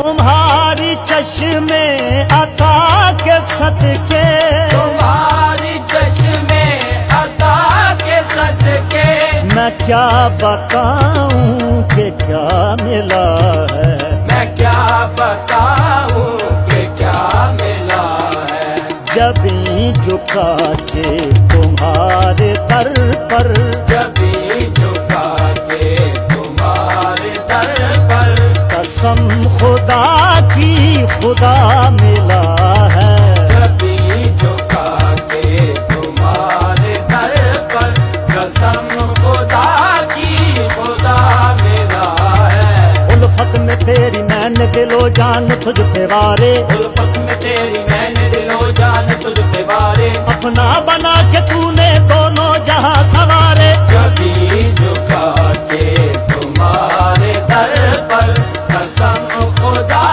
تمہاری چشمے عطا کے صدقے، تمہاری چشمے عطا کے صدقے، میں کیا بتاؤں کہ کیا ملا ہے، میں کیا بتاؤں کہ کیا ملا ہے، جبیں جھکا کے تمہارے در پر، جبیں جھکا کے تمہارے در پر، قسم خدا کی خدا ملا ہے، جبیں جھکا کے تمہارے در پر، قسم خدا کی خدا ملا ہے، الفت میں تیری میں نے دل و جان تجھ پہ وارے، الفت میں تیری میں نے دل و جان تجھ پہ وارے، اپنا بنا کے تو نے دونوں جہاں سوارے، کبھی جھکا کے تمہارے در پر، قسم خدا